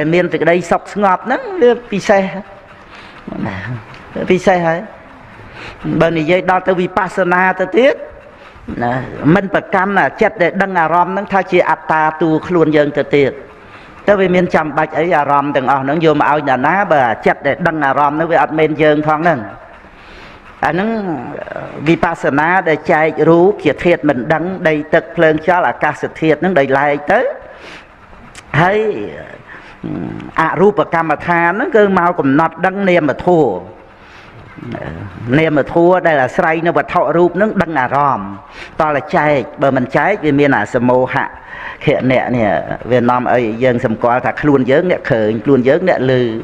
miền từ đây sọc ngọt nắng vì xe hay bên này dây đo tới vipassana tới tiết mình bậc cam là chất để đăng arom nắng thay chỉ atta tu luôn dân tới tiết tới vì miền chăm bạch ấy arom từng ở nó vô mà ao nhà ná bà chất để đăng arom nó với admin dân phong nè nắng vipassana để chạy rú kiệt thiệt mình đăng đầy tật lên cho là ca sự thiệt nó đầy lại tới hay rupa kama tha nó cứ mau cùng nọt đăng niệm mà thua đây là say nó vật thọ rúp nó đăng rom to là chạy bờ mình trái vì miền sâm mô hạ hiện nè nè Việt Nam ấy dân sâm qua thật luôn dớn nè khởi luôn dớn nè lư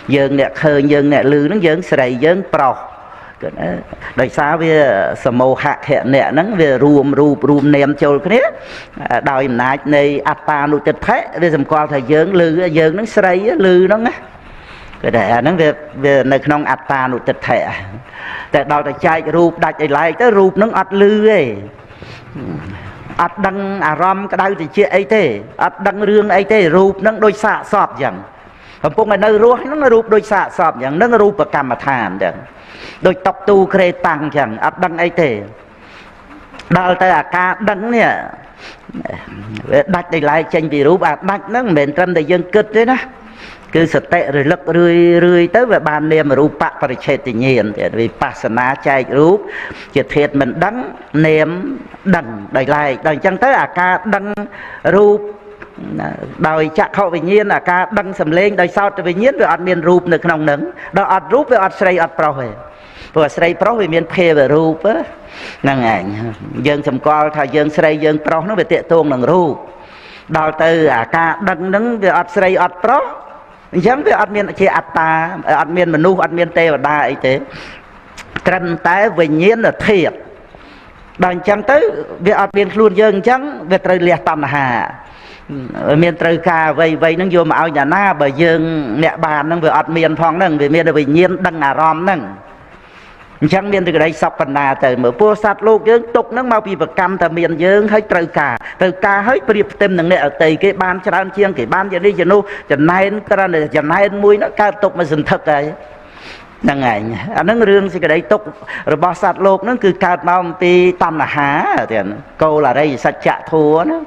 dân nè khởi dân nè lư nó dớn say dớn pro đời xa về sâm mô hạ hiện nè nó về rùm niệm châu cái đấy đòi nãy này atta nụ tịch thế về sâm qua thời dớn lư dớn nó say lư nó cái này nó về nơi không atta nụ tịch thể tại đó là chạy rụp đặt lại tới rụp nó ắt lư ấy ắt đăng aram cái đây thì chia ấy thế ắt đăng rương ấy thế rụp nó đôi xạ sọp chẳng còn cũng là nơi ruột nó rụp đôi xạ sọp chẳng nó rụp và cầm mà thàn chẳng đôi tóc tu kre tăng chẳng ắt đăng ấy thế đó là ca đăng nè đặt lại tranh vì rụp đặt nó mền trăm đại dân kịch đấy đó cứ sạch tệ rồi lấp rươi tới về bàn niệm mà rupa parichet tự nhiên vì pasana chạy rúp chỉ thiệt mình đắng niệm đằng đầy lại đằng chẳng tới ca đăng rúp đòi chắc hậu vì nhiên ca đăng sầm lên đòi sau vì nhiên về ăn miền rúp được nồng nứng đòi ăn rúp về ăn srei ăn pro về vừa srei pro về miền phê về rúp á năng ảnh dân sầm co thay dân srei dân pro nó về tiện tuông đằng rúp đòi từ ca đăng nứng về ăn srei ăn pro giống với admin chỉ atta admin mà nu admin tê và đa ấy thế trần tái về nhiên là thiệt đằng chẳng tới việc admin luôn dân chẳng về trời liệt tầm hà miền trời ca vây vây nó vô mà ao nhà na bởi dương mẹ bàn nó về admin phong nâng về miền về nhiên đăng arom nâng chẳng miền từ đây sọc phần nào từ mở pua sát lô dương tục nó mau bị vật cam từ miền dương hơi trời ca hơi bịp tem nâng nè ở tây cái ban cho ăn chiên cái ban giờ đi giờ nu giờ nay cái này giờ nay muối nó ca tục mà dừng thật rồi năng ngày nó riêng thì cái đấy tục rồi bao sát lô nó cứ cao bao pi tam là há thì câu là đây sạch chạ thua nó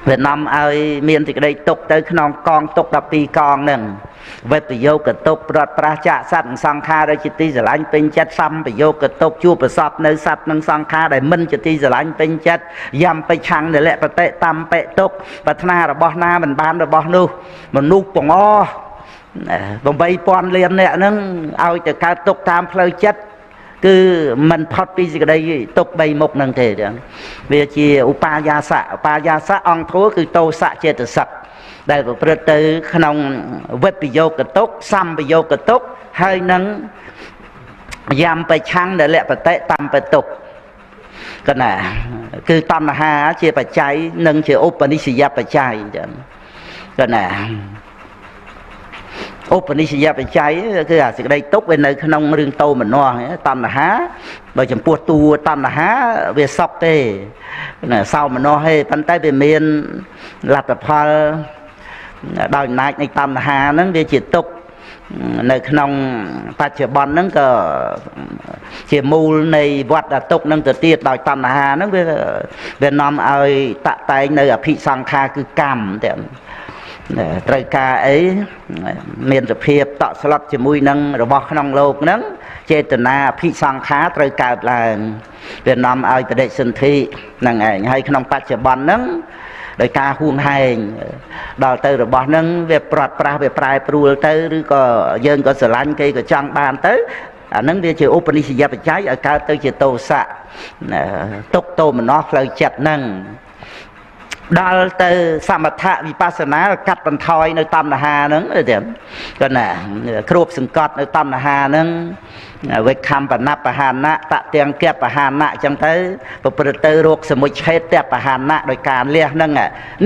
Việt Nam ai miền thì cái đây tục tới non con tục đập pi con nâng về bị vô cái tục rọt pra chạ sạch sang kha đây chỉ ti giờ lạnh pin chết xăm bị vô cái tục chua bị sập nơi sạch nâng sang kha để minh chỉ ti giờ lạnh pin chết yamไปชังđể lẹไปเตะตำไปtụcปัฒนาระบหน้ามันบานระบนูมันนุกปงอ้อบางใบปอนเรียนเนี่ยนั่งเอาแต่การtụcตามเพลย์cứ mình thoát đi cái đây tục bay một năng thể đó về chia upayasa ông thố cứ tô xạ chia từ sập đây của phật tử không vết bị vô cái tốt xăm bị vô cái tốt hơi nắng giamไปชังđể lẹ phải tệ tâm phải tục cái này cứ tâm là ha chia phải cháy nâng chia upanishad phải cháy cái này Upanishad phải cháy cứ là cái đây tốt bên nơi không riêng tô mình no tâm là há bởi chấm pua tu tâm là há về sọc tê sau mà no hay pan tay về miền lạt tập hoa đòi nãy này tâm là há nó về chỉ tục nơi không ta chỉ bòn nó có chỉ mù này vặt là tục nó từ tiệt đòi tâm là há nó về nam ơi tạ tay nơi ở thị sang kha cứ cam để trời ca ấy miền tập hiệp tạo slot chỉ mùi nâng rồi bỏ nông lộc nâng chế từ na phi sang khá trời ca là Việt Nam ai tại đây sinh thị nâng ảnh hay nông bát chỉ bòn nâng đời ca huông hành đào từ rồi bỏ nâng về prot pra về prai pru tớiឬក៏យើងក៏ស្រឡាញ់គេក៏ចង់បានទៅអានឹងវាជាឧបនិស្សយបច្ច័យឲ្យកើតទៅជាតោសៈទុកតោមនោផ្លូវចិត្តហ្នឹងដល់ទៅសមថវិបស្សនាកាត់បន្ថយនៅតណ្ហាហ្នឹងទៅគាត់ណាគ្របសង្កត់នៅតណ្ហាហ្នឹងវិខំបណបហានៈតទាំងគបហានៈអញ្ចឹងទៅប្រព្រឹត្តទៅរោគសមុច្ឆេតបហានៈដោយការលះហ្នឹង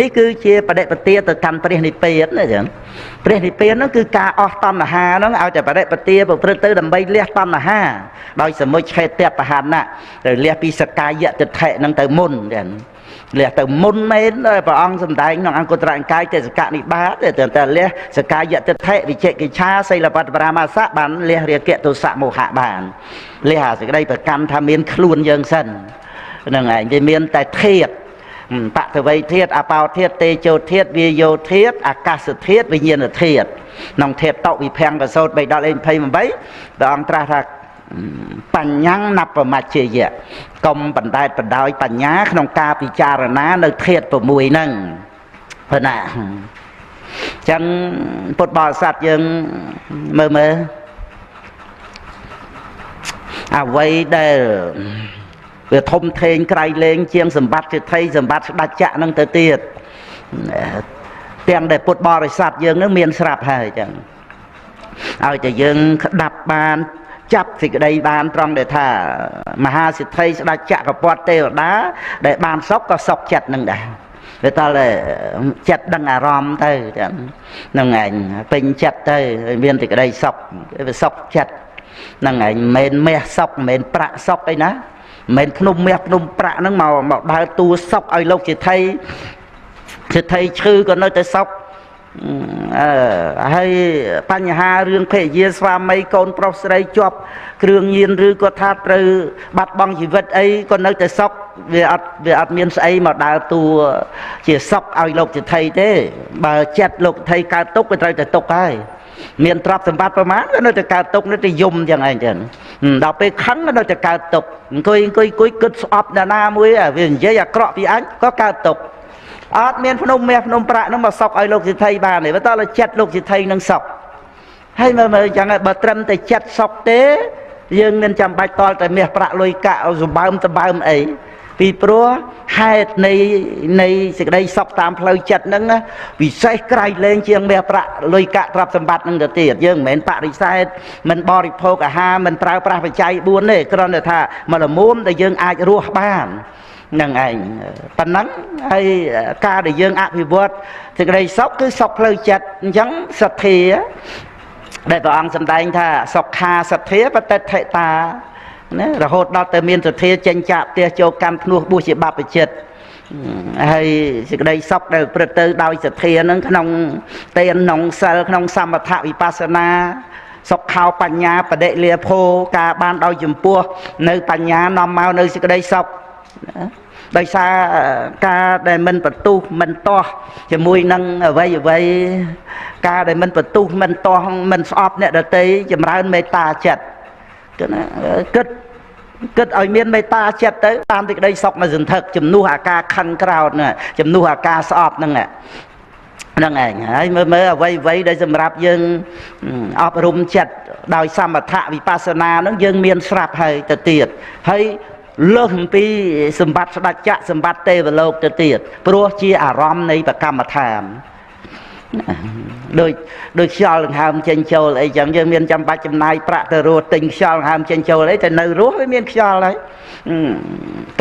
នេះគឺជាបដិបទាទៅកាន់ព្រះនិព្វានណាចឹងព្រះនិព្វានហ្នឹងគឺការអស់តណ្ហាហ្នឹងឲ្យតែបដិបទាប្រព្រឹត្តទៅដើម្បីលះតណ្ហាដោយសមុច្ឆេតបហានៈទៅលះពីសកាយៈទិដ្ឋិហ្នឹងទៅមុនចឹង លះទៅមុនមែនព្រះអង្គសម្ដែងក្នុងអង្គត្រនិកាយទេសកនិបាតតែលះសកាយតិថិវិជិកិច្ឆាសីលបត្តបរាមាសៈបានលះរាគៈទោសៈមោហៈបានលះអាសេចក្តីប្រកាន់ថាមានខ្លួនយើងសិនហ្នឹងឯងវាមានតែធាតុបតវ័យធាតុអបោធាតុទេជោធាតុវាយោធាតុអាកាសធាតុវិញ្ញាណធាតុក្នុងធាតុតវិភាំងកសោត3ដល់28ព្រះអង្គត្រាស់ថាបញ្ញੰណបមច្ឆេយៈកុំបណ្ដែតបណ្ដោយបញ្ញាក្នុងការពិចារណានៅធាតុ6ហ្នឹងព្រោះណាអញ្ចឹងពុទ្ធបរិស័ទយើងមើលអ្វីដែលវាធំធេងក្រៃលែងជាងសម្បត្តិសិទ្ធិសម្បត្តិស្ដេចចក្រនឹងទៅទៀតទាំងដែលពុទ្ធបរិស័ទយើងនឹងមានស្រាប់ហើយអញ្ចឹងឲ្យតែយើងក្តាប់បានចាប់សេចក្តីបានត្រង់ដែលថាមហាសិទ្ធិស្ដេចចក្រពត្តិទេវតាដែលបានសុខក៏សុខចិត្តនឹងដែរវាតើចិត្តដឹងអារម្មណ៍ទៅហ្នឹងឯងពេញចិត្តទៅមានសេចក្តីសុខវាសុខចិត្តហ្នឹងឯងមិនមែនមាសសុខមិនមែនប្រាក់សុខអីណាមិនភ្នំមាសភ្នំប្រាក់ហ្នឹងមកដើរតួសុកឲ្យលោកសិទ្ធិឈឺក៏នៅតែសុកហើយបញ្ហារឿងភរិយាស្វាមីកូនប្រុសស្រីជាប់គ្រឿងញៀនឬក៏ថាត្រូវបាត់បង់ជីវិតអីក៏នៅតែសុកវាអត់មានស្អីមកដើរតួជាសុកឲ្យលោកសិទ្ធិទេបើចិត្តលោកសិទ្ធិកើតទុកក៏ត្រូវតែទុកហើយមានទ្រព្យសម្បត្តិប្រមាណក៏នៅតែកើតទុកនៅតែយំយ៉ាងឯងចឹងដល់ពេលខឹងក៏នៅតែកើតទុកអង្គុយគិតស្អប់ដល់ណាមួយវានិយាយអាក្រក់ពីអញក៏កើតទុកអត់មានភ្នំមាសភ្នំប្រាក់នឹងមកសុកឲ្យលោកសិទ្ធិបានទេបើតើចិត្តលោកសិទ្ធិនឹងសុកហើយមើលចឹងបើត្រឹមតែចិត្តសុកទេយើងមិនចាំបាច់តល់តែមាសប្រាក់លុយកាក់សម្បើមតបើមអីពីព្រោះហេតុនៃសេចក្តីសុខតាមផ្លូវចិត្តហ្នឹងពិសេសក្រៃលែងជាងមាសប្រាក់លុយកាក់ទ្រព្យសម្បត្តិហ្នឹងទៅទៀតយើងមិនមែនបរិសេធមិនបរិភោគអាហារមិនប្រើប្រាស់បច្ច័យ4ទេគ្រាន់តែថាមកល្មមដែលយើងអាចរស់បាននឹងឯងប៉ុណ្ណឹងហើយការដែលយើងអភិវឌ្ឍសេចក្តីសុខគឺសុខផ្លូវចិត្តអញ្ចឹងសទ្ធាដែលព្រះអង្គសម្ដែងថាសុខាសទ្ធាបតិដ្ឋិតាណារហូតដល់ទៅមានសទ្ធាចេញចាក់ផ្ទះចូលកម្មភ្នោះបួសជាបព្វជិតហើយសេចក្តីសុខដែលប្រព្រឹត្តទៅដោយសទ្ធានឹងក្នុងទានក្នុងសិលក្នុងសមថវិបស្សនាសុខោបញ្ញាបដិលាភោការបានដោយចំពោះនៅបញ្ញានាំមកនៅសេចក្តីសុខដោយសារការដែលមិនបន្ទុះមិនទាស់ជាមួយនឹងអ្វីការដែលមិនបន្ទុះមិនទាស់មិនស្អប់អ្នកដទៃចម្រើនមេត្តាចិត្តគិតឲ្យមានមេត្តាចិត្តទៅតាមទីក្តីសុខមកសន្ធឹកជំនួសអាការខឹងក្រោធជំនួសអាការស្អប់ហ្នឹងឯងហើយមើលអ្វីដែលសម្រាប់យើងអប់រំចិត្តដោយសមថវិបស្សនាហ្នឹងយើងមានស្រាប់ហើយទៅទៀតហើយលើសអំពីសម្បត្តិស្ដេចចក្រសម្បត្តិទេវលោកទៅទៀតព្រោះជាអារម្មណ៍នៃបកម្មដ្ឋានដូចខ្យល់ដង្ហើមចេញចូលអីចឹងយើងមានចាំបាច់ចំណាយប្រាក់ទៅរស់ទិញខ្យល់ដង្ហើមចេញចូលអីតែនៅរស់វាមានខ្យល់ហើយ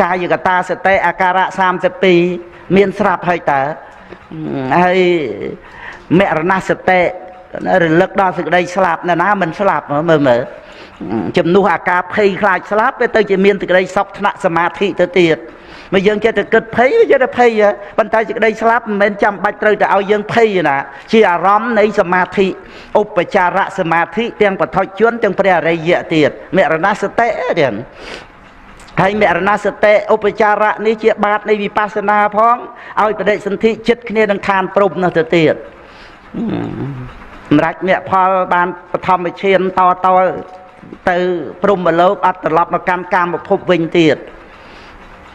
កាយកតាសតិអាការៈ32មានស្រាប់ហើយតើហើយមរណសតិរលឹកដល់សេចក្តីស្លាប់ណាមិនស្លាប់មើលជំនួសអាការភ័យខ្លាចស្លាប់វាទៅជាមានសេចក្តីសុខថ្នាក់សមាធិទៅទៀតមកយើងចេះតែគិតភ័យវាចេះតែភ័យប៉ុន្តែសេចក្តីស្លាប់មិនមែនចាំបាច់ត្រូវតែឲ្យយើងភ័យណាជាអារម្មណ៍នៃសមាធិឧបចារសមាធិទាំងបឋិជនទាំងព្រះអរិយៈទៀតមរណសតិទៀតហើយមរណសតិឧបចារៈនេះជាបាតនៃវិបស្សនាផងឲ្យបដិសន្ធិចិត្តគ្នានឹងឋានព្រំនោះទៅទៀតសម្រាប់មគ្គផលបានបឋមឈានតទៅព្រំលោកអត់ត្រឡប់មកកម្មកាមភពវិញទៀត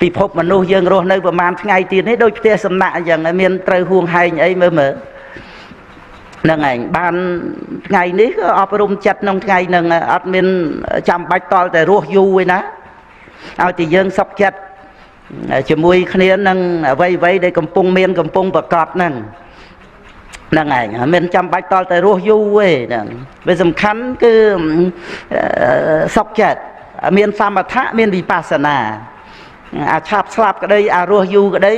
ពិភពមនុស្សយើងរស់នៅប្រហែលថ្ងៃទៀតនេះដូចផ្ទះសំណាក់អញ្ចឹងមានត្រូវហួងហែងអីមើលហ្នឹងឯងបានថ្ងៃនេះក៏អប់រំចិត្តក្នុងថ្ងៃហ្នឹងអត់មានចាំបាច់តល់តែរស់យូរឯណាឲ្យតែយើងសុខចិត្តជាមួយគ្នានឹងអ្វីដែលកំពុងមានកំពុងប្រកបហ្នឹងឯងមិនចាំបាច់តល់តែរស់យូរទេហ្នឹងវាសំខាន់គឺសុខចិត្តមានសមថៈមានវិបស្សនាអាឆាប់ស្លាប់ក្តីអារស់យូរក្តី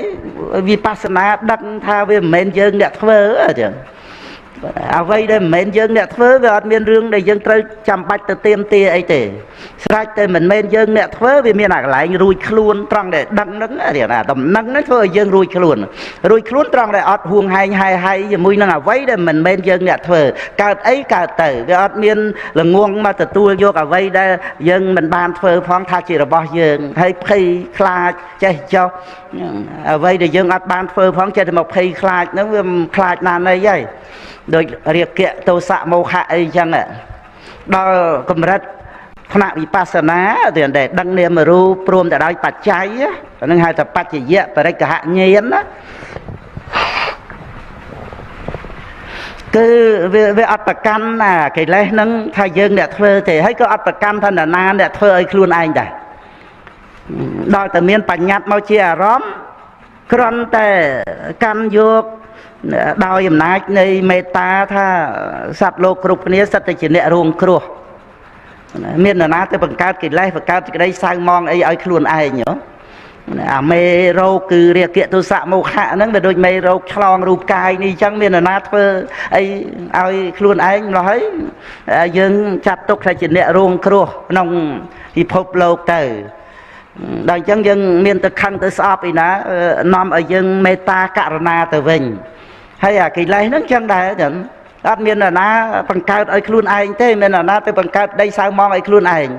វិបស្សនាដឹងថាវាមិនមែនយើងអ្នកធ្វើចឹង អ្វីដែលមិនមែនយើងអ្នកធ្វើវាអត់មានរឿងដែលយើងត្រូវចាំបាច់ទៅទៀមទាអីទេស្រេចតែមិនមែនយើងអ្នកធ្វើវាមានអាកន្លែងរួចខ្លួនត្រង់ដែលដឹងហ្នឹងរៀនអាតំណឹងហ្នឹងធ្វើឲ្យយើងរួចខ្លួនត្រង់ដែលអត់ហួងហែងហើយជាមួយនឹងអ្វីដែលមិនមែនយើងអ្នកធ្វើកើតអីកើតទៅវាអត់មានល្ងងមកទទួលយកអ្វីដែលយើងមិនបានធ្វើផងថាជារបស់យើងហើយភ័យខ្លាចចេះចោះអ្វីដែលយើងអត់បានធ្វើផងចេះតែមកភ័យខ្លាចហ្នឹងវាខ្លាចណាស់ណីហើយដោយរាគៈទោសៈមោហៈអីចឹងដល់កម្រិតថ្នាក់វិបស្សនាតែដឹងនាមរូបព្រមទៅដោយបច្ច័យហ្នឹងហៅថាបច្ចយៈបរិក្ខហញ្ញាណណាគឺវាអត់ប្រកាន់ណាកិលេសហ្នឹងថាយើងអ្នកធ្វើទេហើយក៏អត់ប្រកាន់ថាណាអ្នកធ្វើឲ្យខ្លួនឯងដែរដល់តែមានបញ្ញត្តិមកជាអារម្មណ៍គ្រាន់តែកាន់យកដោយអំណាចនៃមេត្តាថាសត្វលោកគ្រប់គ្នាសិតតែជាអ្នករងគ្រោះមាននរណាទៅបង្កើតកិលេសបង្កើតក្តីសៅមងអីឲ្យខ្លួនឯងអាមេរោគគឺរាគៈទោសៈមោហៈហ្នឹងវាដូចមេរោគឆ្លងរូបកាយនេះអញ្ចឹងមាននរណាធ្វើអីឲ្យខ្លួនឯងម្ល៉េះហើយយើងចាត់ទុកថាជាអ្នករងគ្រោះក្នុងពិភពលោកទៅដល់អញ្ចឹងយើងមានទៅខឹងទៅស្អប់អីណានាំឲ្យយើងមេត្តាករុណាទៅវិញហើយអាកិលេសហ្នឹងចឹងដែរចឹងអត់មាននរណាបង្កើតឲ្យខ្លួនឯងទេមាននរណាទៅបង្កើតដីសៅមងឲ្យខ្លួនឯង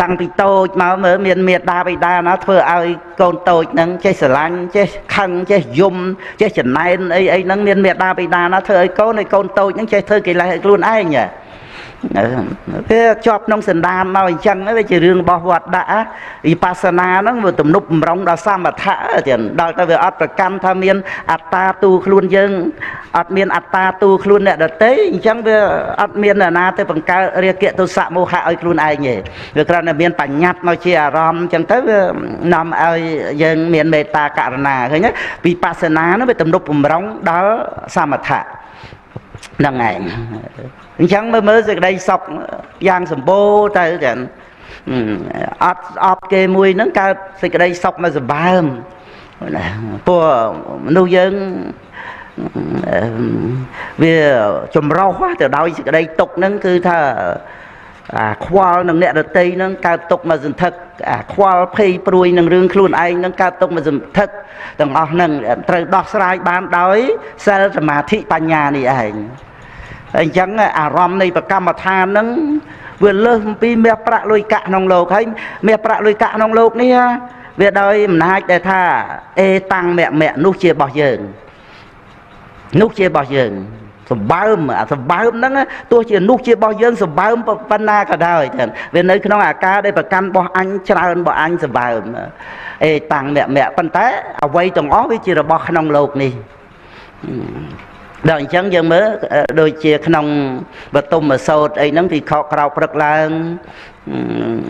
តាំងពីតូចមកមើលមានមេត្តាបិតាណាធ្វើឲ្យកូនតូចហ្នឹងចេះស្រឡាញ់ចេះខឹងចេះយំចេះចំណែនអីហ្នឹងមានមេត្តាបិតាណាធ្វើឲ្យកូនតូចហ្នឹងចេះធ្វើកិលេសឲ្យខ្លួនឯងវាជាប់ក្នុងសន្តានមកអញ្ចឹងវាជារឿងរបស់វត្តដាក់វិបស្សនាហ្នឹងវាទំនប់បំរុងដល់សមថៈទៀតដល់ទៅវាអត់ប្រកាន់ថាមានអត្តាទូខ្លួនយើងអត់មានអត្តាទូខ្លួនអ្នកដទៃអញ្ចឹងវាអត់មានអ្នកណាទៅបង្កើតរាគៈទោសៈមោហៈឲ្យខ្លួនឯងទេវាគ្រាន់តែមានបញ្ញត្តិមកជាអារម្មណ៍អញ្ចឹងទៅវានាំឲ្យយើងមានមេត្តាករុណាឃើញទេវិបស្សនាហ្នឹងវាទំនប់បំរុងដល់សមថៈហ្នឹងឯងអញ្ចឹងមើលសេចក្តីសុខយ៉ាងសម្បូរទៅចឹងអត់ស្អប់គេមួយហ្នឹងកើតសេចក្តីសុខមកសម្បើមព្រោះមនុស្សយើងវាចម្រុះទៅដោយសេចក្តីទុកហ្នឹងគឺថាអាខ្វល់នឹងអ្នកដតីហ្នឹងកើតទុកមកសន្ធឹកអាខ្វល់ភ័យព្រួយនឹងរឿងខ្លួនឯងហ្នឹងកើតទុកមកសន្ធឹកទាំងអស់ហ្នឹងត្រូវដោះស្រាយបានដោយសិលសមាធិបញ្ញានេះឯងអញ្ចឹងអារម្មណ៍នៃប្រកម្មដ្ឋានហ្នឹងវាលើសអំពីមាសប្រាក់លុយកាក់ក្នុងលោកហើយមាសប្រាក់លុយកាក់ក្នុងលោកនេះវាដោយអំណាចដែលថាអេតាំងមគ្គនោះជារបស់យើងសម្បើមអាសម្បើមហ្នឹងទោះជានោះជារបស់យើងសម្បើមប៉ុណ្ណាក៏ដោយវានៅក្នុងអាការដែលប្រកាន់របស់អញច្រើនរបស់អញសម្បើមអេតាំងមគ្គប៉ុន្តែអ្វីទាំងអស់វាជារបស់ក្នុងលោកនេះដល់អញ្ចឹងយើងមើលដូចជាក្នុងបតុមសូត្រអីហ្នឹងពីខកក្រោកព្រឹកឡើង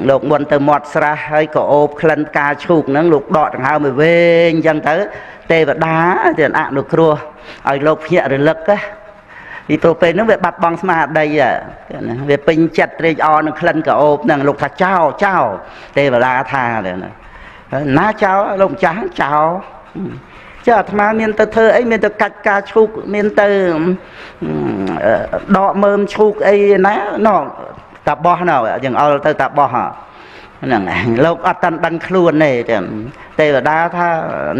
លោកមុនទៅមាត់ស្រះហើយក៏អូបក្លិនផ្កាឈូកហ្នឹងលោកដកដង្ហើមឲ្យវែងអញ្ចឹងទៅទេវតាទានអនុគ្រោះឲ្យលោកភ្ញាក់រលឹកពីព្រោះពេលហ្នឹងវាបាត់បង់ស្មារតីវាពេញចិត្តត្រេកអរនឹងក្លិនក៏អូបហ្នឹងលោកថាចោលទេវតាថាណាចោលលោកម្ចាស់ចោលចាអាត្មាមានទៅធ្វើអីមានទៅកាច់ការឈូកមានទៅដកមើមឈូកអីណាណោតាបោះណោយើងអល់ទៅតាបោះហ្នឹងលោកអត់តាន់ដឹងខ្លួនទេទេវតាថា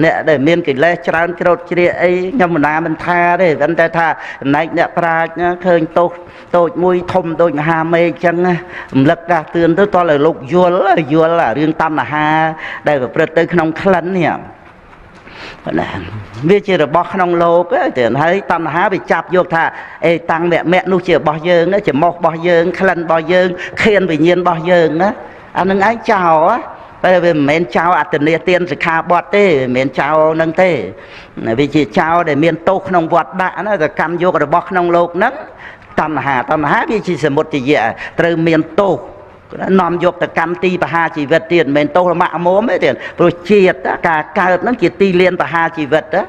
អ្នកដែលមានកិលេសច្រើនច្រូតជ្រាកអីខ្ញុំមិនណាមិនថាទេប៉ុន្តែថាចំណែកអ្នកប្រាជ្ញឃើញទោសតូចមួយធំដូចមហាមេឃអញ្ចឹងរំលឹកដាស់តឿនទៅតើឲ្យលោកយល់រឿងតណ្ហាដែលប្រព្រឹត្តទៅក្នុងក្លិននេះវាជារបស់ក្នុងលោកទេហើយតណ្ហាវាចាប់យកថាអេតាំងមគ្គនោះជារបស់យើងជាមុខរបស់យើងក្លិនរបស់យើងខៀនវិញ្ញាណរបស់យើងណាអានឹងឯងចោលតែវាមិនមែនចោលអត្តនេទានសិក្ខាបទទេមិនមែនចោលនឹងទេវាជាចោលដែលមានទោសក្នុងវត្តដាក់ណាតែកម្មយករបស់ក្នុងលោកហ្នឹងតណ្ហាវាជាសមុទយៈត្រូវមានទោសនាំយកទៅកម្មទីបហាជីវិតទៀតមិនមែនទោសរមាក់មុំទេព្រោះជាតិការកើតហ្នឹងជាទីលានបហាជីវិតឲ្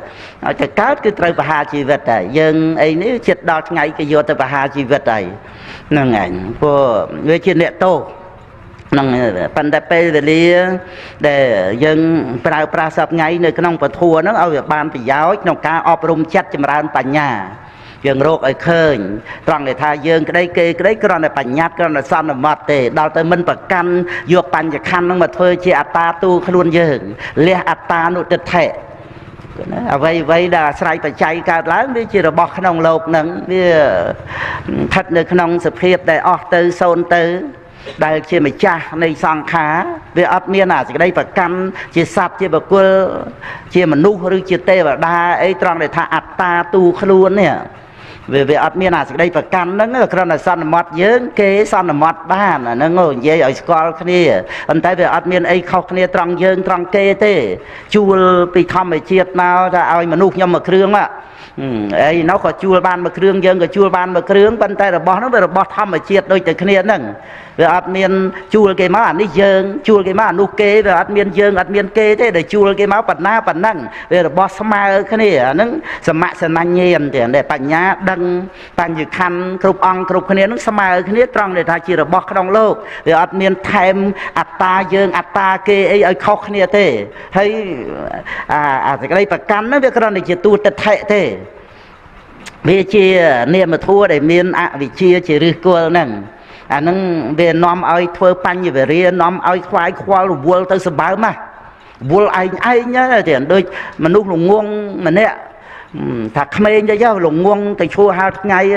យតែកើតគឺត្រូវបហាជីវិតតែយើងអីនេះចិត្តដល់ថ្ងៃក៏យកទៅបហាជីវិតហើយហ្នឹងឯងព្រោះវាជាអ្នកទោស năng pan đại pe về lia để dân pra sập ngay nơi cái nông bờ thua nó ở ban bị giáo nông cá ọp rung chặt chìm ra bành nhà dân rốt ở khơi tròn để tha dân cái đấy cái này bành nhát cái này san là mệt để đào tới mình bậc căn vô bànhจะkhăn nó mà thôi chỉ ata tu luôn dân lia ata nụ tịch thể vậy là sai phải chạy cả láng đi chỉ là bọc cái nông lột nắng đi thật được cái nông sập hiệp để ọt từ sôn từ đại chỉ mà cha này sang khá về ấp miên à chỉ đây phải căn chỉ sạp chỉ bậc quân chỉ mà nu rồi chỉ tê và đa ấy trong để tha ata tu luôn nè về ấp miên à chỉ đây phải căn nó là là san mọt dướng kế san mọt ba là nó ngồi dây ở school cái này anh thấy về ấp miên ấy khóc này trong dướng trong kê tê chua bị thăm bị chiết nào ra ai mà nu nhom mà kêu á ấy nó có chua ban mà kêu dướng cái chua ban mà kêu bên tay là bó nó về là bó thăm bị chiết đôi từ cái này nè về ắt miên chua cái máu anh đi dơn chua cái máu nuốt kê về ắt miên dơn ắt miên kê thế để chua cái máu bật na bật năng về là boss mai cái này nó sầm mạ sầm man nhiên để bành nhá đăng bành dự khăn cục ong cục cái này nó sầm mai cái này trong để thay chỉ là boss trong lô về ắt miên thêm ata dơn ata kê ấy ở khóc cái này thế hay cái đây bật cắn nó về cái này chỉ tu tật hệ thế về chia niệm mà thua để miên vì chia chỉ rư cô nằng nâng về nóm ai thưa pan như về riêng nóm ai khoai khoai rồi vuông tới sờ mà vuông anh nhá thì đôi mà lúc lùng nguông mà nè thật mê cho cháu lùng nguông từ chua hai ngày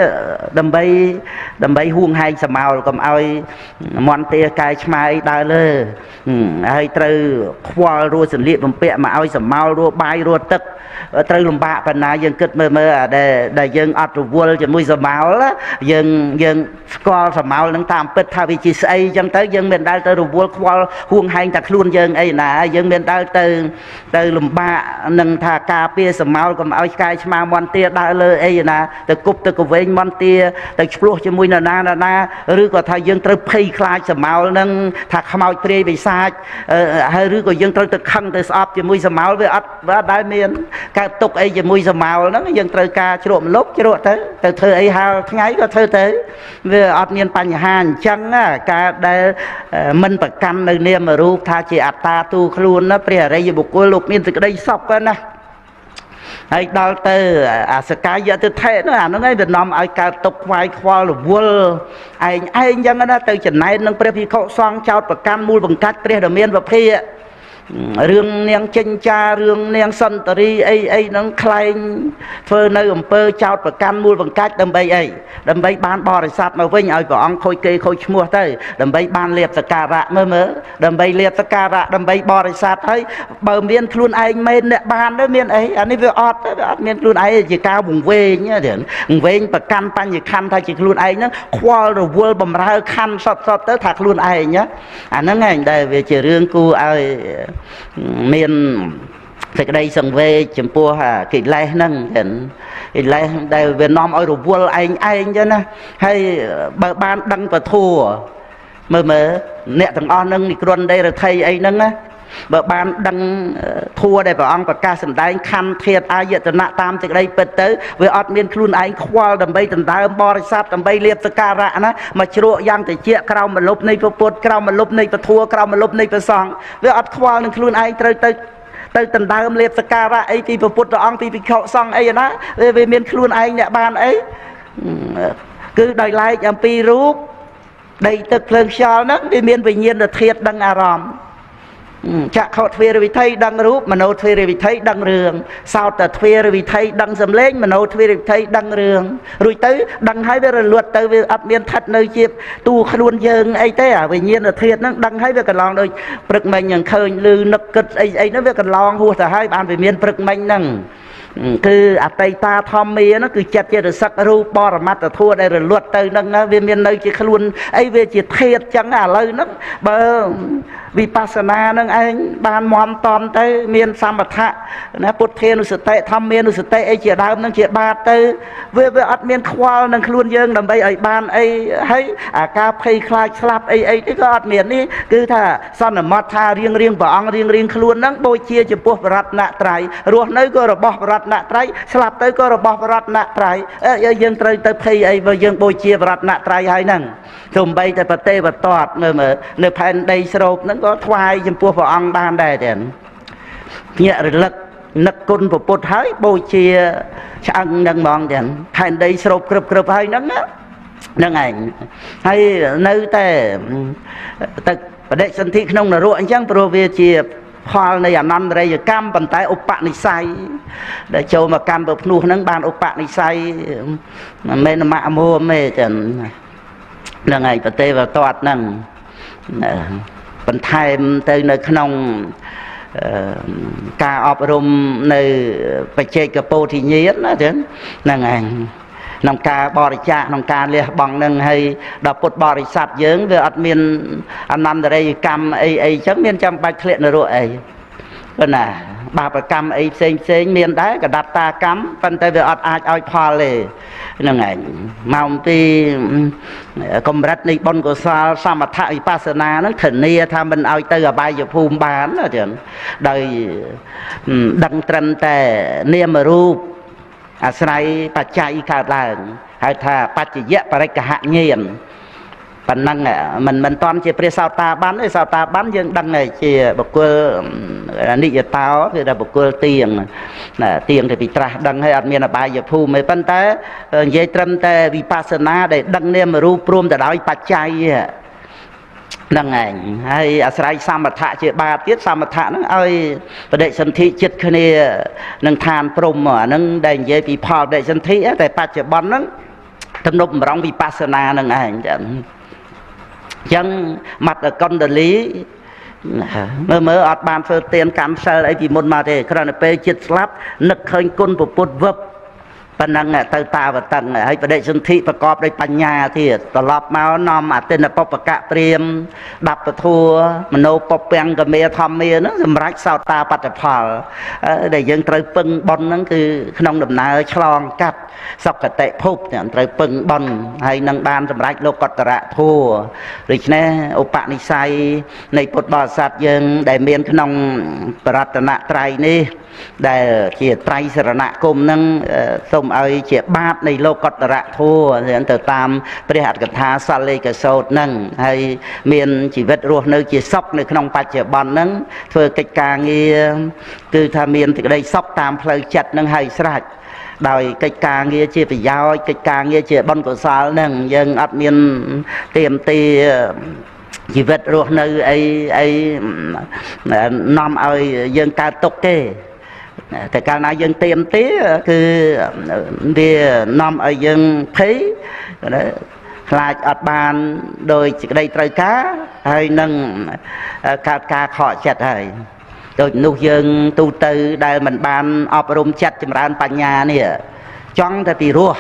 đầm bay huông hai sờ màu còn ai mòn tia cài mai đai lơ ai từ khoai rồi sườn liệp bằng pẹ mà ai sờ màu rồi bay rồi tức từ lùm bạ phần nào dân kịch mơ để dân ọt rồi vuông cho mùi sờ màu đó dân co sờ màu nâng tam bứt thay vì chỉ xây dân tới dân miền đai từ rồi vuông khoai huông hai thật luôn dân ấy nè dân miền đai từ lùm bạ nâng thà cà phê sờ màu còn ai cài mà mòn tia đai lơ ấy nè từ cục từ cục vén mòn tia từ chuột cho mùi nà rứa có thay dân từ phi khai sờ màu nâng thà khmau tre bị sai hay rứa có dân từ khăng từ sọp cho mùi sờ màu với ọt và đai miền cái tục ấy cho mùi sờ màu nó dân từ ca chuột lúc chuột tới từ thời ấy hao ngày có thời tới về ọt miền pành hàn chăng á ca đây mình phải căn nơi niệm mà ru tha chỉ ata tu luôn nó bây giờ đây một cô lục miền từ đây sọc á nè hay đào từ sky giờ từ thế nó ngay Việt Nam ai cả tục vài khoa là vua anh dân nó từ trận này nó bây giờ xoang trao và can mua bằng cách bây giờ miền và phe rương neng chênh cha rương neng sân tari ấy nó khai phơi nơi ẩm pơ trao và can mua bằng cách đầm bay ban bò rồi sạt mà vinh ở của ông khôi kê khôi mua tới đầm bay ban liệt tất cả rạ mơ đầm bay liệt tất cả rạ đầm bay bò rồi sạt thấy bờ miền luôn anh men nè ban đó miền ấy anh ấy vừa ọt miền luôn ấy chỉ cao vùng về nhá điện về và can pan chỉ khăn thay chỉ luôn ấy nó khoa rồi vua bầm ra khăn sọt tới thật luôn ấy nhá nó ngày đây về chỉ riêng cô ai miền thì cái đây sừng về chấm pua kỳ lai nâng kỳ lai đây Việt Nam ở đồ vua anh chứ nè hay ban đăng và thua mơ nè thằng on nâng thì con đây là thầy ấy nâng á ban đăng thua đây bảo ông và ca sừng đai khăn thiệt ai vậy từ nạ tam thì đây bật tới với ọt miền khuôn anh khoa đầm bay từ đai bò sát đầm bay liệp từ ca rạ nó mà chua giang thì chia cao mà lốp này và bột cao mà lốp này và thua cao mà lốp này và sòng với ọt khoa nên khuôn anh tới tận đai liệp từ ca rạ ấy thì và bột ông thì khẩu sòng ấy đó về miền khuôn anh nè ban ấy cứ đòi lại làm pi rúp đây thực lần sau nó đi miền bình nhiên là thiệt đăng aram chặt họ thuê rồi thấy đăng rúp mà nô thuê rồi thấy đăng rường sao ta thuê rồi thấy đăng dầm lên mà nô thuê rồi thấy đăng rường rồi tới đăng hai về rồi luật tới về ấp miền thật nơi chiếp tu luôn dừng ấy thế à vì nhiên là thiệt nó đăng hai về cần lòng đôi bực mình nhận khơi lư nực kịch ấy nó về cần lòng hùa cả hai bạn về miền bực mình nằng cứ tây ta thom mía nó cứ chặt cho được sắc ru bò mặt thua đây rồi luật tới nâng về miền nơi chỉ luôn ấy về chỉ thiệt chẳng lời nó bờ vipassana nâng anh ban mòn tòn tới miền samatha nó bút thiên nó sự tệ thăm miền nó sự tệ ấy chỉ đau nâng chỉ ba tới về ắt miền khoa nâng luôn dương đầm bay ấy ban ấy hay cà phê khai slap ấy cái ắt miền đi cứ thà son ở mặt tha riêng vợ ông riêng luôn nâng bôi chia chỉ buộc bạt nạ trái ruột nơi có rồi bỏ bạt តនត្រ័យស្លាប់ទៅក៏របស់បរតនត្រ័យយើងត្រូវទៅភ័យអីបើយើងបូជាបរតនត្រ័យហើយហ្នឹងសូម្បីតែប្រទេវតតនៅផែនដីស្រូបហ្នឹងក៏ថ្វាយចំពោះព្រះអង្គបានដែរទៀតញាក់រលឹកនឹកគុណពុទ្ធហើយបូជាឆ្អឹងហ្នឹងហ្មងទៀតផែនដីស្រូបគ្រប់ហើយហ្នឹងហ្នឹងឯងហើយនៅតែទឹកបដិសន្ធិក្នុងនរកអញ្ចឹងព្រោះវាជាផលនៃអនន្តរិយកម្មប៉ុន្តែឧបនិស្ស័យដែលចូលមកកម្មពភ្នោះហ្នឹងបានឧបនិស្ស័យមិនមែនម៉ាក់មួមទេចឹងហ្នឹងឯងប្រទេវតតហ្នឹងបន្ថែមទៅនៅក្នុងការអប់រំនៅបច្ចេកពោធិញ្ញាណណាចឹងហ្នឹងឯងក្នុងការបរិច្ចាគក្នុងការលះបង់នឹងហើយដល់ពុទ្ធបរិស័ទយើងវាអត់មានអនន្តរិយកម្មអីចឹងមានចាំបាច់ធ្លាក់នរកអីប៉ុណ្ណាបាបកម្មអីផ្សេងមានដែរកដាប់តាកម្មប៉ុន្តែវាអត់អាចឲ្យផលទេហ្នឹងឯងមកពីកម្រិតនៃបុណ្យកុសលសមថវិបស្សនាហ្នឹងធានាថាមិនឲ្យទៅអបាយភូមិបានណាចឹងដោយដឹងត្រឹមតែនាមរូបអាស្រ័យបច្ច័យកើតឡើងហៅថាបច្ចយៈបរិក្ខញ្ញាណប៉ុណ្ណឹងមិនតាន់ជាព្រះសោតាបានទេសោតាបានយើងដឹងហើយជាបុគ្គលនិយតោគឺថាបុគ្គលទៀងទៀងទៅពីត្រាស់ដឹងហើយអត់មានអបាយភូមិទេប៉ុន្តែនិយាយត្រឹមតែវិបស្សនាដែលដឹងនាមរូបព្រមទៅដោយបច្ច័យហ្នឹងឯងហើយអាស្រ័យសមថៈជាបាបទៀតសមថៈហ្នឹងឲ្យបដិសន្ធិចិត្តគ្នានឹងឋានព្រំអាហ្នឹងដែលនិយាយពីផលបដិសន្ធិតែបច្ចុប្បន្នហ្នឹងទំនុកបំរុងវិបស្សនាហ្នឹងឯងចឹងអញ្ចឹងមត្តកុណ្ដលីមើលអត់បានធ្វើទានកម្មសិលអីពីមុនមកទេគ្រាន់តែពេលចិត្តស្លាប់នឹកឃើញគុណពុទ្ធវឹបប៉ុណ្ណឹងទៅតាវតឹងហើយបដិសន្ធិប្រកបដោយបញ្ញាទៀតត្រឡប់មកនាំអតិនបពកៈព្រាមដាប់ពធัวមโนពពាំងកមេធម្មាហ្នឹងសម្រាប់សោតាបត្តផលដែលយើងត្រូវពឹងបុណ្យហ្នឹងគឺក្នុងដំណើរឆ្លងកាត់សុគតិភពត្រូវពឹងបុណ្យហើយនឹងបានសម្រេចលោកតរៈធัวដូច្នេះឧបនិស្ស័យនៃពុទ្ធបរិស័ទយើងដែលមានក្នុងបរតនត្រ័យនេះដែលជាត្រៃសរណគមហ្នឹងសូមឲ្យជាបាតនៃលោកតរៈធัวទៅតាមព្រះអត្ថកថាសលេខសោតហ្នឹងហើយមានជីវិតរស់នៅជាសុខនៅក្នុងបច្ចុប្បន្នហ្នឹងធ្វើកិច្ចការងារគឺថាមានសេចក្តីសុខតាមផ្លូវចិត្តហ្នឹងហើយស្រេចដោយកិច្ចការងារជាប្រយោជន៍កិច្ចការងារជាបុណ្យកុសលហ្នឹងយើងអត់មានទាមទារជីវិតរស់នៅអីនាំឲ្យយើងកើតទុក្ខទេតែកាលណាយើងទៀមទាគឺវានាំឲ្យយើងភ័យខ្លាចអត់បានដោយសេចក្តីត្រូវការហើយនឹងកើតការខកចិត្តហើយដូចនោះយើងទូទៅដែលមិនបានអប់រំចិត្តចម្រើនបញ្ញានេះចង់តែពីរស់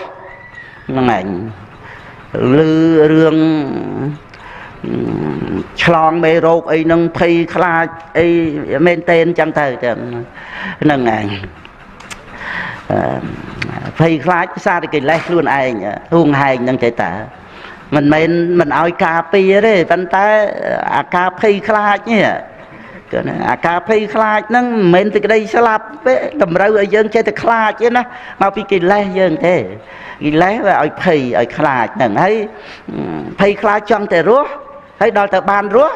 ហ្នឹងឯងឮរឿងឆ្លងមេរោគអីហ្នឹងភ័យខ្លាចអីមែនតេនចឹងទៅហ្នឹងឯងភ័យខ្លាចភាសាតែកិលេសខ្លួនឯងហួងហែងហ្នឹងទេតាមិនមែនមិនឲ្យការពារទេប៉ុន្តែអាការភ័យខ្លាចនេះអាការភ័យខ្លាចហ្នឹងមិនមែនសេចក្តីស្លាប់ទេតម្រូវឲ្យយើងចេះតែខ្លាចទេណាមកពីកិលេសយើងទេកិលេសវាឲ្យភ័យឲ្យខ្លាចហ្នឹងហើយភ័យខ្លាចចង់តែរស់ហើយដល់ទៅបានរស់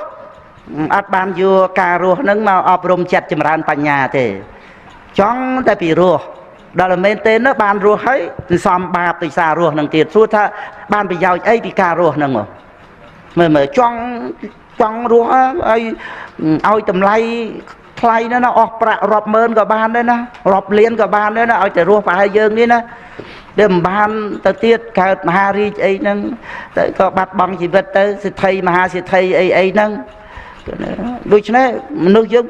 អត់បានយកការរស់ហ្នឹងមកអប់រំចិត្តចម្រើនបញ្ញាទេចង់តែពីរស់ដល់មែនទេណាបានរស់ហើយសំបាបពិសាររស់ហ្នឹងទៀតសួរថាបានប្រយោជន៍អីពីការរស់ហ្នឹងមើលចង់រស់ឲ្យតម្លៃថ្លៃណាអស់ប្រាក់រាប់ម៉ឺនក៏បានដែរណារាប់លានក៏បានដែរណាឲ្យតែរស់ប្រហែលយើងនេះណាតែមិនបានទៅទៀតកើតមហារាជអីហ្នឹងទៅក៏បាត់បង់ជីវិតទៅសិទ្ធិមហាសិទ្ធិអីហ្នឹងដូច្នេះមនុស្សយើង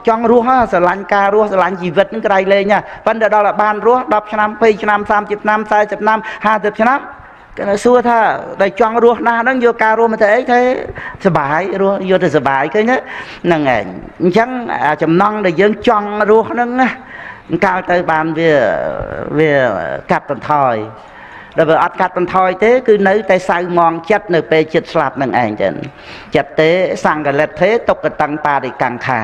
ចង់រស់ស្រឡាញ់ការរស់ស្រឡាញ់ជីវិតហ្នឹងក្រៃលែងណាប៉ុន្តែដល់តែបានរស់10ឆ្នាំ20ឆ្នាំ30ឆ្នាំ40ឆ្នាំ50ឆ្នាំគេសួរថាដែលចង់រស់ណាស់ហ្នឹងយកការរស់មកទៅអីទេសុបាយរស់យកទៅសុបាយឃើញហ្នឹងឯងអញ្ចឹងចំណង់ដែលយើងចង់រស់ហ្នឹងណាកាលទៅបានវាកាត់បន្ថយដល់បើអត់កាត់បន្ថយទេគឺនៅតែសៅមងចិត្តនៅពេលចិត្តស្លាប់នឹងឯងចឹងចិត្តទេសង្កលិតទេទុក្កតੰបារិកੰខា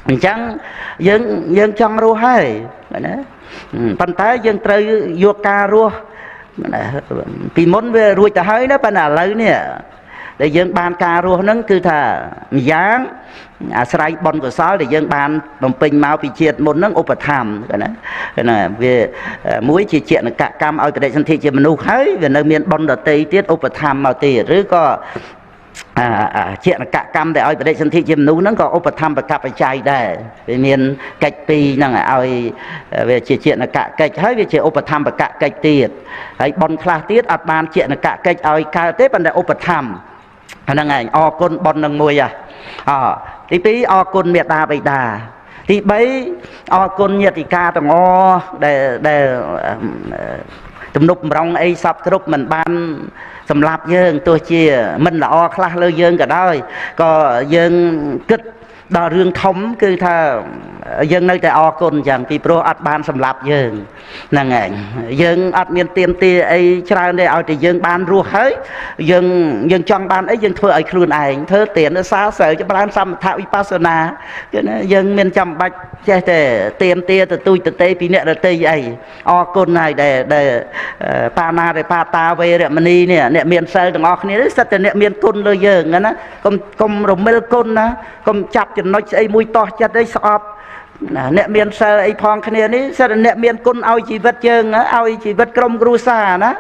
អញ្ចឹងយើងចង់រស់ហើយណាប៉ុន្តែយើងត្រូវយកការរស់ពីមុនវារួចទៅហើយណាប៉ុន្តែឥឡូវនេះដែលយើងបានការរស់ហ្នឹងគឺថាម្យ៉ាងអាស្រ័យបុណ្យកុសលដែលយើងបានបំពេញមកពីជាតិមុនហ្នឹងឧបត្ថម្ភណាវាមួយជាជានកកម្មឲ្យបដិសន្ធិជាមនុស្សហើយវានៅមានបុណ្យដតីទៀតឧបត្ថម្ភមកទៀតឬក៏ជានកកម្មដែលឲ្យបដិសន្ធិជាមនុស្សហ្នឹងក៏ឧបត្ថម្ភកបច្ច័យដែរវាមានកិច្ចពីរហ្នឹងឲ្យវាជាជានកកិច្ចហើយវាជាឧបត្ថម្ភកកិច្ចទៀតហើយបុណ្យខ្លះទៀតអត់បានជានកកិច្ចឲ្យកើតទេប៉ុន្តែឧបត្ថម្ភហ្នឹងឯងអរគុណបុណ្យនឹងមួយទី2អរគុណមេត្តាបិតាទី3អរគុណញាតិកាទាំងអស់ដែលទំនុកបំរុងអីសពគ្រប់មិនបានសម្រាប់យើងទោះជាមិនល្អខ្លះលើយើងក៏ដោយក៏យើងគិតដល់រឿងធំគឺថាយើងនៅតែអរគុណចឹងពីព្រោះអត់បានសម្លាប់យើងហ្នឹងឯងយើងអត់មានទៀមទាអីច្រើនទេឲ្យតែយើងបានរស់ហើយយើងចង់បានអីយើងធ្វើឲ្យខ្លួនឯងធ្វើទានសាសិលចម្រើនសមថវិបស្សនាគឺណាយើងមានចាំបាច់ចេះតែទៀមទាទទូចទទេពីអ្នកដតីអីអរគុណហើយដែលបាណារិបាតាវេរមណីនេះអ្នកមានសិលទាំងអស់គ្នានេះសិតតែអ្នកមានគុណលើយើងណាកុំរមិលគុណណាកុំចាប់ចំណុចស្អីមួយតោះចិត្តអីស្អប់អ្នកមានសិលអីផងគ្នានេះសិតតែអ្នកមានគុណឲ្យជីវិតយើងឲ្យជីវិតក្រុមគ្រួសារណា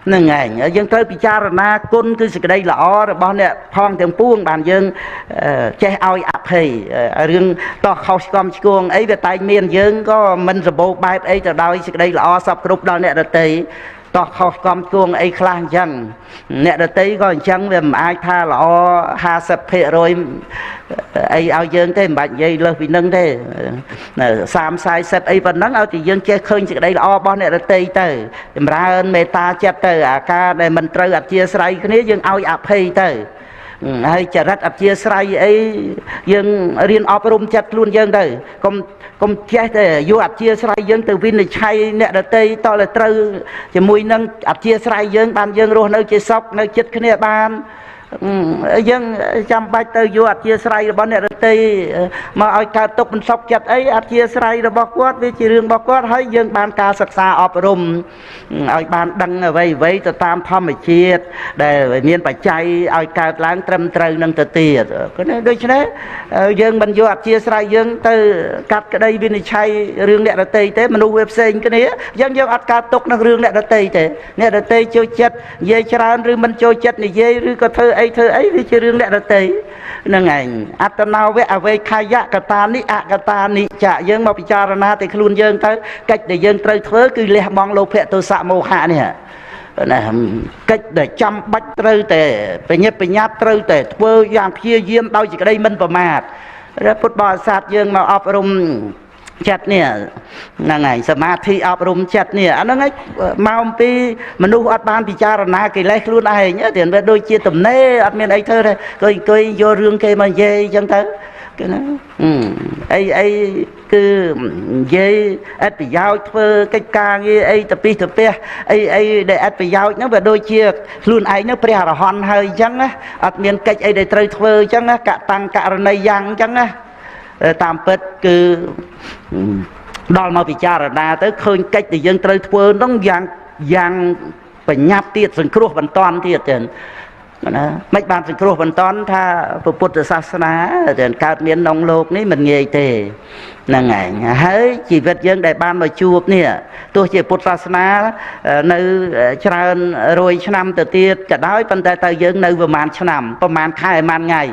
ហ្នឹងឯងយើងត្រូវពិចារណាគុណគឺសេចក្តីល្អរបស់អ្នកផងទាំងពួងបានយើងចេះឲ្យអភ័យរឿងតោះខុសឆ្គំឆ្គងអីវាតែងមានយើងក៏មិនសម្បូរបែបអីទៅដោយសេចក្តីល្អសពគ្រប់ដល់អ្នកដទៃតោះខុសឆ្គំឆ្គងអីខ្លះអញ្ចឹងអ្នកដទៃក៏អញ្ចឹងវាមិនអាចថាល្អ50%អីឲ្យយើងទេមិនបាច់និយាយលើសពីនឹងទេ30 40អីប៉ុណ្ណឹងឲ្យតែយើងចេះឃើញសេចក្តីល្អរបស់អ្នកដទៃទៅចម្រើនមេត្តាចិត្តទៅអាការដែលមិនត្រូវអធ្យាស្រ័យគ្នាយើងឲ្យអភ័យទៅហើយចរិតអធ្យាស្រ័យអីយើងរៀនអប់រំចិត្តខ្លួនយើងទៅកុំចេះតែយកអធ្យាស្រ័យយើងទៅវិនិច្ឆ័យអ្នកដទៃតតែត្រូវជាមួយនឹងអធ្យាស្រ័យយើងបានយើងរស់នៅជាសុខនៅចិត្តគ្នាបានយើងចាំបាច់ទៅយកអធ្យាស្រ័យរបស់អ្នកដទៃមកឲ្យកើតទុកមិនសុខចិត្តអីអធ្យាស្រ័យរបស់គាត់វាជារឿងរបស់គាត់ហើយយើងបានការសិក្សាអប់រំឲ្យបានដឹងអ្វីទៅតាមធម្មជាតិដែលមានបច្ច័យឲ្យកើតឡើងត្រឹមត្រូវនឹងទៅទៀតដូច្នេះយើងមិនយកអធ្យាស្រ័យយើងទៅកាត់ក្តីវិនិច្ឆ័យរឿងអ្នកដទៃទេមនុស្សវាផ្សេងគ្នាយើងអត់កើតទុកនឹងរឿងអ្នកដទៃទេអ្នកដទៃចូលចិត្តនិយាយច្រើនឬមិនចូលចិត្តនិយាយឬក៏ធ្វើអីវាជារឿងអ្នកដទៃហ្នឹងឯងអត្តនោវៈអវេខាយកតានិអកតានិចៈយើងមកពិចារណាតែខ្លួនយើងទៅកិច្ចដែលយើងត្រូវធ្វើគឺលះបង់លោភៈទោសៈមោហៈនេះណាកិច្ចដែលចាំបាច់ត្រូវតែបញ្ញាបញ្ញាត្រូវតែធ្វើយ៉ាងព្យាយាមដោយសេចក្តីមិនប្រមាទពុទ្ធបរិស័ទយើងមកអប់រំចិត្តនេះហ្នឹងហើយសមាធិអប់រំចិត្តនេះអាហ្នឹងឯងមកអំពីមនុស្សអត់បានពិចារណាកិលេសខ្លួនឯងទៀតវាដូចជាទំនេរអត់មានអីធ្វើទេអង្គុយយករឿងគេមកនិយាយអញ្ចឹងទៅគឺណាអីគឺនិយាយអត្ថប្រយោជន៍ធ្វើកិច្ចការងារអីទៅពីទៅផ្ទះអីដែលអត្ថប្រយោជន៍ហ្នឹងវាដូចជាខ្លួនឯងហ្នឹងព្រះអរហន្តហើយអញ្ចឹងណាអត់មានកិច្ចអីដែលត្រូវធ្វើអញ្ចឹងណាកតាំងករណីយ៉ាងអញ្ចឹងណាតាមពិតគឺដល់មកពិចារណាទៅឃើញកិច្ចដែលយើងត្រូវធ្វើនោះយ៉ាងបញ្ញាប់ទៀតសង្គ្រោះបន្តទៀតចឹងណាមិនបានសង្គ្រោះបន្តថាពុទ្ធសាសនាដែលកើតមានក្នុងโลกនេះមិនងាយទេហ្នឹងឯងហើយជីវិតយើងដែលបានមកជួបនេះទោះជាពុទ្ធសាសនានៅច្រើនរយឆ្នាំទៅទៀតក៏ដោយប៉ុន្តែតើយើងនៅប្រហែលឆ្នាំប្រហែលខែប្រហែលថ្ងៃ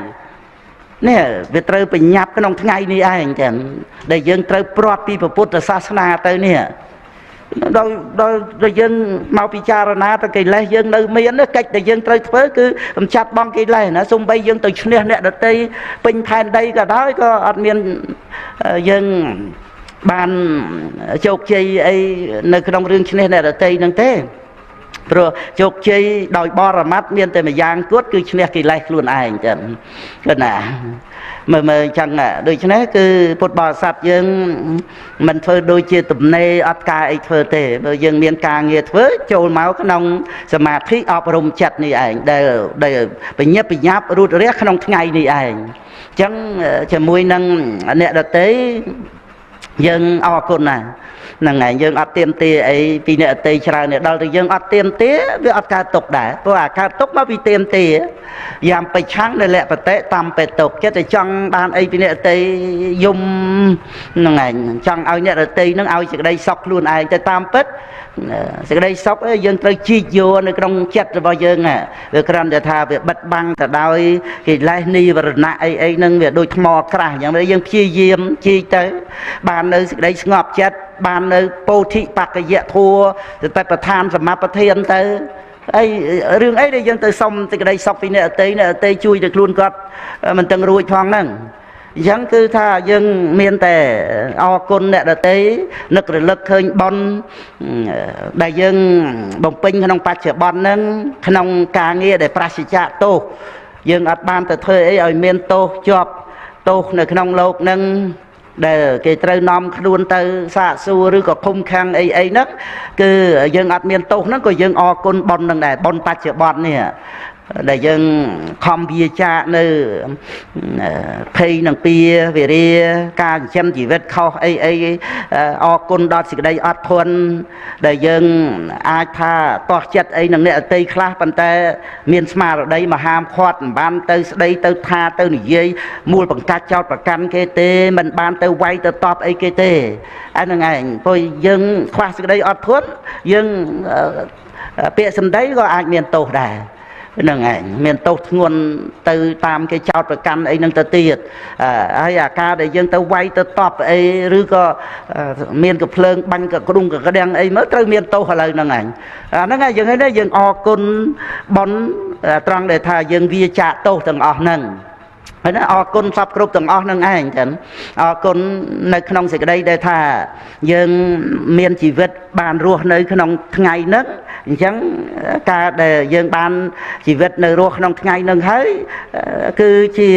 នេះវាត្រូវបញ្ញត្តិក្នុងថ្ងៃនេះឯងចឹងដែលយើងត្រូវព្រាត់ពីពុទ្ធសាសនាទៅនេះដល់យើងមកពិចារណាទៅកិលេសយើងនៅមានកិច្ចដែលយើងត្រូវធ្វើគឺកម្ចាត់បងកិលេសណាសូម្បីយើងទៅឈ្នះអ្នកដទៃពេញផែនដីក៏ដោយក៏អត់មានយើងបានជោគជ័យអីនៅក្នុងរឿងឈ្នះអ្នកដទៃហ្នឹងទេ ព្រោះជោគជ័យដោយបរមត្ថមានតែម្យ៉ាងគត់គឺឈ្នះកិលេសខ្លួនឯងចឹងគឺណាមើលចឹងដូច្នេះគឺពុទ្ធបរិស័ទយើងមិនធ្វើដូចជាទំនេរអត់ការអីធ្វើទេបើយើងមានការងារធ្វើចូលមកក្នុងសមាធិអប់រំចិត្តនេះឯងដែលបញ្ញាបញ្ញាប់រូតរះក្នុងថ្ងៃនេះឯងអញ្ចឹងជាមួយនឹងអ្នកដទៃយើងអរគុណណាស់ហ្នឹងហើយយើងអត់ទៀមទាអីពីអ្នកអតីច្រើននេះដល់តែយើងអត់ទៀមទាវាអត់កើតទុកដែរព្រោះអាកើតទុកមកពីទៀមទាយ៉ាងបិឆាំងដែលលក្ខបតិតាមបេតុកចិត្តតែចង់បានអីពីអ្នកអតីយំហ្នឹងហើយចង់ឲ្យអ្នកអតីហ្នឹងឲ្យសេចក្តីសុខខ្លួនឯងទៅតាមពិតសេចក្តីសុខយើងត្រូវជីកយកនៅក្នុងចិត្តរបស់យើងវាគ្រាន់តែថាវាបិទបាំងទៅដោយកិលេសនិវរណៈអីហ្នឹងវាដូចថ្មក្រាស់អញ្ចឹងយើងព្យាយាមជីកទៅបាននៅសេចក្តីស្ងប់ចិត្តបាននៅពោធិបក្កយធัวទៅតែប្រធានសមាបធានទៅអីរឿងអីដែលយើងទៅសុំសេចក្តីសុខពីអ្នកអតីជួយទៅខ្លួនគាត់មិនទាំងរួចផងហ្នឹងអញ្ចឹងគឺថាយើងមានតែអរគុណអ្នកដទៃនឹករលឹកឃើញបុណ្យដែលយើងបំពេញក្នុងបច្ចុប្បន្នហ្នឹងក្នុងការងារដែលប្រសិជ្ជៈទោសយើងអត់បានទៅធ្វើអីឲ្យមានទោសជាប់ទោសនៅក្នុងโลกហ្នឹងដែលគេត្រូវនាំខ្លួនទៅសាកសួរឬក៏ឃុំឃាំងអីហ្នឹងគឺយើងអត់មានទោសហ្នឹងក៏យើងអរគុណបុណ្យហ្នឹងដែរបុណ្យបច្ចុប្បន្ននេះដែលយើងខំវាចាកនៅភ័យនឹងពៀវិរិយការចិញ្ចឹមជីវិតខុសអីអរគុណដល់សេចក្តីអត់ធន់ដែលយើងអាចថាតោះចិត្តអីនឹងអ្នកអតីខ្លះប៉ុន្តែមានស្មារតីមហាមខាត់មិនបានទៅស្ដីទៅថាទៅនិយាយមូលបង្កាច់ចោតប្រកាន់គេទេមិនបានទៅវាយទៅតបអីគេទេអាហ្នឹងឯងព្រោះយើងខ្វះសេចក្តីអត់ធន់យើងពាក្យសម្ដីក៏អាចមានទោសដែរហ្នឹងឯងមានទោសធ្ងន់ទៅតាមគេចោតប្រកាន់អីហ្នឹងទៅទៀតហើយអាការដែលយើងទៅវាយទៅតបអីឬក៏មានកំភ្លើងបាញ់កក្ដុងកក្ដាំងអីមើលត្រូវមានទោសឥឡូវហ្នឹងឯងអាហ្នឹងឯងយើងឃើញទេយើងអរគុណបុណ្យត្រង់ដែលថាយើងវាចាកទោសទាំងអស់ហ្នឹងហើយណាអរគុណសពគ្រប់ទាំងអស់នឹងឯងចឹងអរគុណនៅក្នុងសេចក្តីដែលថាយើងមានជីវិតបានរស់នៅក្នុងថ្ងៃហ្នឹងអញ្ចឹងការដែលយើងបានជីវិតនៅរស់ក្នុងថ្ងៃហ្នឹងហើយគឺជា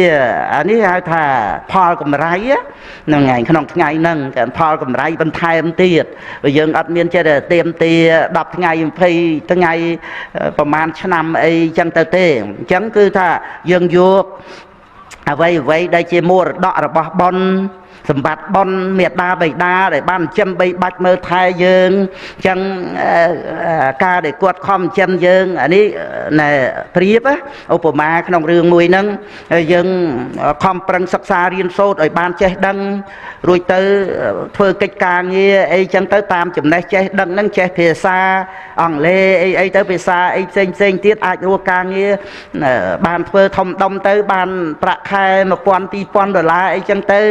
អានេះហៅថាផលកម្រៃហ្នឹងឯងក្នុងថ្ងៃហ្នឹងតែផលកម្រៃបន្ថែមទៀតព្រោះយើងអត់មានចិត្តតែទៀមទា10ថ្ងៃ20ថ្ងៃប្រហែលឆ្នាំអីចឹងទៅទេអញ្ចឹងគឺថាយើងយកអ្វីដែលជាមរតករបស់បុណ្យសម្បត្តិបុណ្យមេត្តាបិតាដែលបានចិញ្ចឹមបីបាច់មើលថែយើងអញ្ចឹងការដែលគាត់ខំចិញ្ចឹមយើងអានេះណែប្រៀបឧបមាក្នុងរឿងមួយហ្នឹងយើងខំប្រឹងសិក្សារៀនសូត្រឲ្យបានចេះដឹងរួចទៅធ្វើកិច្ចការងារអីចឹងទៅតាមចំណេះចេះដឹងហ្នឹងចេះភាសាអង់គ្លេសអីទៅភាសាអីផ្សេងទៀតអាចរកការងារបានធ្វើធំដុំទៅបានប្រាក់ខែ$1000-2000អីចឹងទៅ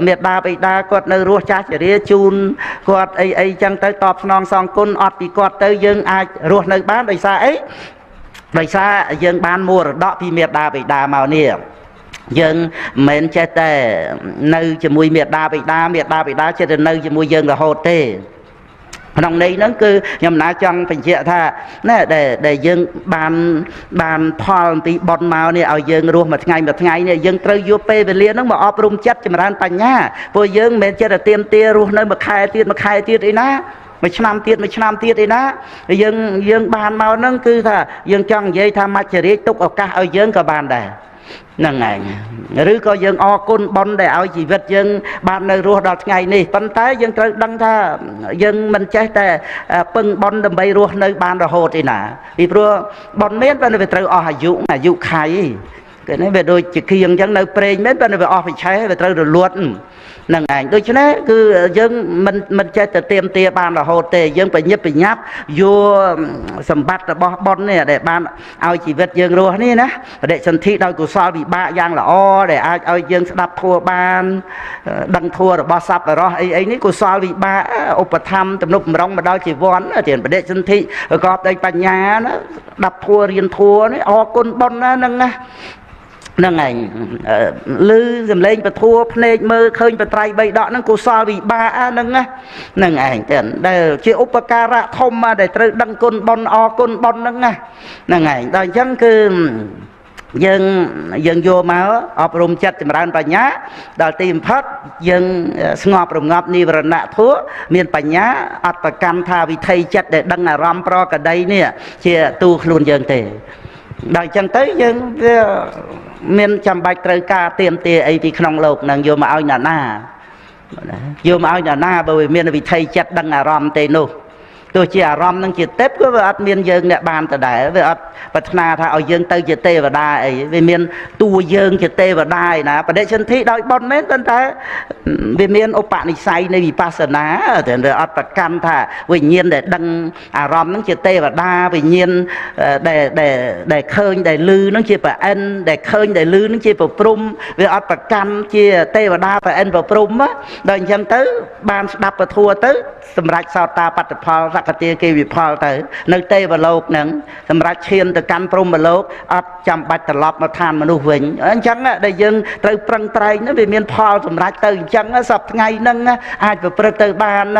មេត្តាបិតាគាត់នៅរស់ចាស់ជរាជូនគាត់អីចឹងទៅតបស្នងសងគុណអត់ពីគាត់ទៅយើងអាចរស់នៅបានដោយសារអីដោយសារយើងបានមរតកពីមេត្តាបិតាមកនេះយើងមិនមែនចេះតែនៅជាមួយមេត្តាបិតាចេះតែនៅជាមួយយើងរហូតទេក្នុងន័យហ្នឹងគឺខ្ញុំណាចង់បញ្ជាក់ថាណែដែលយើងបានផលពីបុណ្យមកនេះឲ្យយើងរស់មួយថ្ងៃនេះយើងត្រូវយកពេលវេលាហ្នឹងមកអប់រំចិត្តចម្រើនបញ្ញាព្រោះយើងមិនមែនចិត្តតែទៀមទារស់នៅមួយខែទៀតអីណាមួយឆ្នាំទៀតអីណាយើងបានមកហ្នឹងគឺថាយើងចង់និយាយថាមច្ចរាជទុកឱកាសឲ្យយើងក៏បានដែរហ្នឹងឯងឬក៏យើងអរគុណបុណ្យដែលឲ្យជីវិតយើងបាននៅរស់ដល់ថ្ងៃនេះប៉ុន្តែយើងត្រូវដឹងថាយើងមិនចេះតែពឹងបុណ្យដើម្បីរស់នៅបានរហូតទេណាពីព្រោះបុណ្យមានតែវាត្រូវអស់អាយុខៃគេនេះវាដូចជាគៀងអញ្ចឹងនៅប្រេងមែនតែវាអស់វិឆេះវាត្រូវរលត់ហ្នឹងឯងដូច្នេះគឺយើងមិនចេះតែទៀមទាបានរហូតទេយើងបញ្ញាប់យកសម្បត្តិរបស់បុណ្យនេះដែលបានឲ្យជីវិតយើងរស់នេះណាបដិសន្ធិដោយកុសលវិបាកយ៉ាងល្អដែលអាចឲ្យយើងស្ដាប់ធម៌បានដឹងធម៌របស់សប្បុរសអីនេះកុសលវិបាកឧបធម្មទំនុកបំរុងមកដល់ជីវ័នទានបដិសន្ធិប្រកបដោយបញ្ញាណាស្ដាប់ធម៌រៀនធម៌នេះអរគុណបុណ្យណាហ្នឹងណា nâng ảnh lư dùm lên và thua phê mơ khơi và trai bay đọ nâng cô so vì ba nâng ảnh tiền đây chỉ upakara thông mà để trừ đăng côn bon o côn bon nâng ảnh đây chẳng cứ dân vô máu ọp rung chất chìm rán bà nhá đào tìm phát dân ngọp rung ngọp ni và nạ thua miền bà nhá ọt bà cam tha vì thầy chất để đăng à rõm pro cả đây nè chia tu luôn dân tề đào chẳng tới dân miền chăm bạch trời ca tiêm tìa ấy thì không lột nâng vô mà áo nhà na vô mà áo nhà na bởi vì miền vì thầy chất đăng à rõm tề nụ tôi chỉ rõm nâng chỉ tép có vật miền dân nè bàn từ đại với ớt bật na tha ở dân tây chỉ tê và đai ấy vì miền tu dân chỉ tê và đai nè và để chân thị đôi bon mến tân thế vì miền ô bạn say này vì pasana thì rồi ớt bật cam tha vì nhiên để đăng rõm nâng chỉ tê và đa vì nhiên để khơi để lư nâng chỉ phải ăn để khơi để lư nâng chỉ phải prum vì ớt bật cam chia tê và đa phải ăn vào prum á rồi chân tới ban đập và thua tới sầm rạch sao ta bắt được phò cái tia kia bị phò tới nơi tây và lộc nắng sầm rạch chiên từ căn prum và lộc ắt chăm bạch tập lọp mà than mà nuôi vịnh anh chẳng á đây dân từ prăng trai nó bị miền phò sầm rạch từ chẳng á sập ngày nâng ai phải prăng từ bàn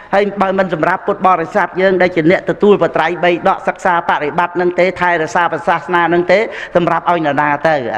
hay bởi mình sầm rạch bột bò để sạt dân đây chỉ nẹt từ tua và trai bay đọ sắc xa bạ để bắt nâng tế thay là xa và xa na nâng tế sầm rạch oi nà tới